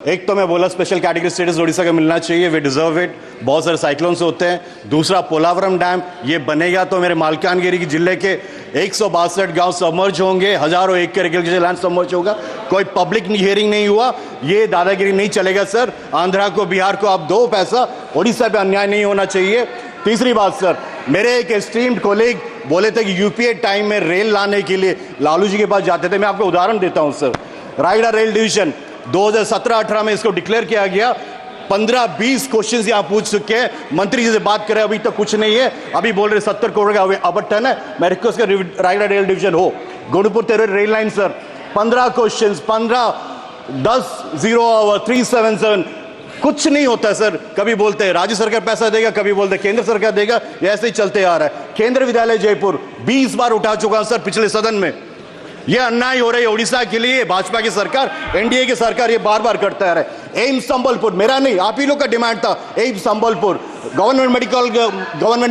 एक तो मैं बोला स्पेशल कैटेगरी स्टेटस ओडिशा का मिलना चाहिए, वे डिजर्व इट। बहुत सारे साइक्लोन्स होते हैं। दूसरा पोलावरम डैम ये बनेगा तो मेरे मालकानगिरी जिले के 162 गांव सबमर्ज होंगे, हजारों एकड़ के लैंड सबमर्ज होगा। कोई पब्लिक हियरिंग नहीं हुआ, ये दादागिरी नहीं चलेगा सर। आंध्रा को बिहार को आप दो पैसा, ओडिशा पे अन्याय नहीं होना चाहिए। तीसरी बात सर, मेरे एक एस्टीम्ड कोलीग बोले थे कि यूपीए टाइम में रेल लाने के लिए लालू जी के पास जाते थे। मैं आपको उदाहरण देता हूं सर, रायगढ़ रेल डिवीजन 2017-18 में इसको डिक्लेयर किया गया। 15-20 क्वेश्चन यहां पूछ चुके हैं, मंत्री जी से बात करें, अभी तक कुछ नहीं है। अभी बोल रहे 70 करोड़ का अबट्टन है। मैं रिक्वेस्ट कर रायगढ़ रेल डिवीजन हो, गोरखपुर तेरह रेल लाइन सर, 15 क्वेश्चन, 15-10-0-377 कुछ नहीं होता सर। कभी बोलते हैं राज्य सरकार पैसा देगा, कभी बोलते हैं केंद्र सरकार देगा, ये ऐसे ही चलते आ रहा है। केंद्र विद्यालय जयपुर 20 बार उठा चुका हूं सर पिछले सदन में। यह अन्याय हो रही है ओडिशा के लिए। भाजपा की सरकार, एनडीए की सरकार ये बार बार करता है। एम्स संबलपुर मेरा नहीं, आप ही लोग का डिमांड था। AIIMS Sambalpur, government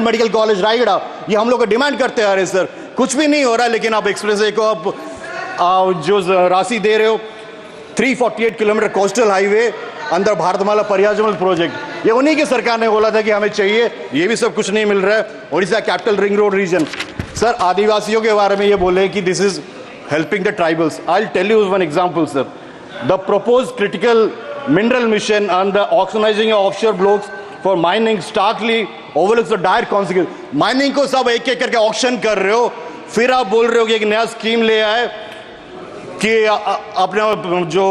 medical college Raigarh, ये हम लोग का डिमांड करते आ रहे सर। कुछ भी नहीं हो रहा, लेकिन आप एक्सप्रेस वे को आप जो राशि दे रहे हो, 348 किलोमीटर कोस्टल हाईवे अंदर भारतमाला परियोजना प्रोजेक्ट, ये उन्हीं की सरकार ने बोला था कि हमें चाहिए, ये भी सब कुछ नहीं मिल रहा है। Odisha capital ring road region sir, आदिवासियों के बारे में ये बोले कि this is helping the tribals. I'll tell you one example, sir. The proposed critical mineral mission and the auctionizing of offshore blocks for mining starkly overlooks the dire consequences. Mining को सब एक एक करके ऑक्शन कर रहे हो, फिर आप बोल रहे हो कि एक नया स्कीम ले आए कि अपने जो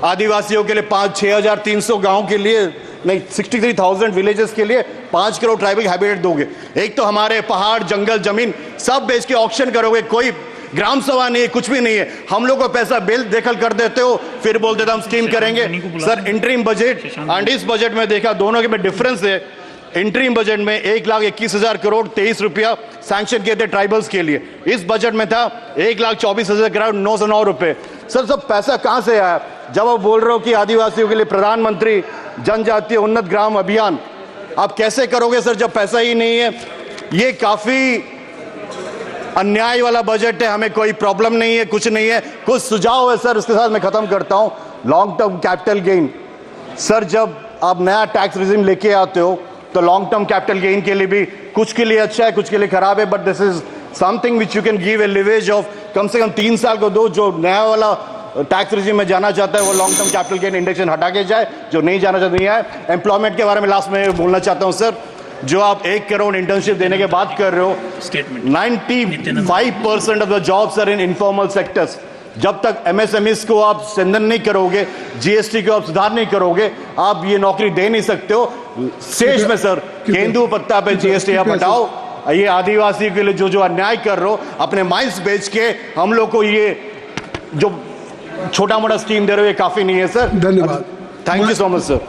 आदिवासियों के लिए 5-6,300 गांव के लिए नहीं, 63,000 विलेजेस के लिए 5 करोड़ ट्राइबल हैबिटेट दोगे। एक तो हमारे पहाड़, जंगल, जमीन सब बेच के ऑक्शन करोगे, कोई ग्राम सभा नहीं है, कुछ भी नहीं है। हम लोग को पैसा बेल देखल कर देते हो, फिर बोल देते हम स्कीम करेंगे सर। इंटरिम बजट एंड इस बजट में देखा, दोनों के में डिफरेंस है। इंटरिम बजट में 1,21,000 करोड़ 23 रुपया सैंक्शन किए थे ट्राइबल्स के लिए। इस बजट में था 1,24,000 करोड़ 909 रुपए। सर सब पैसा कहां से आया? जब आप बोल रहे हो कि आदिवासियों के लिए प्रधानमंत्री जनजातीय उन्नत ग्राम अभियान, आप कैसे करोगे सर जब पैसा ही नहीं है? ये काफी अन्याय वाला बजट है। हमें कोई प्रॉब्लम नहीं है, कुछ नहीं है। कुछ सुझाव है सर, इसके साथ मैं खत्म करता हूं। Long term capital gain sir, जब आप नया टैक्स रिजिम लेके आते हो तो लॉन्ग टर्म कैपिटल गेन के लिए भी कुछ के लिए अच्छा है, कुछ के लिए खराब है। But this is something which you can give a leverage of कम से कम 3 साल को दो। जो नया वाला टैक्स रिजिम में जाना चाहता है वो long term capital gain induction हटा के जाए, जो नहीं जाना चाहता नहीं है। एम्प्लॉयमेंट के बारे में लास्ट में बोलना चाहता हूं सर, जो आप 1 करोड़ इंटर्नशिप देने के बात कर रहे हो, 95% of the jobs are in informal sectors. जब तक एमएसएमईज को आप स्ट्रेंथन नहीं करोगे, जीएसटी को आप सुधार नहीं करोगे, आप ये नौकरी दे नहीं सकते हो। शेष में सर केंदू पत्ता पे जीएसटी आप हटाओ। ये आदिवासी के लिए जो अन्याय कर रहे हो, अपने माइंस बेच के हम लोग को ये जो छोटा मोटा स्कीम दे रहे हो, ये काफी नहीं है सर। धन्यवाद, thank you so much sir.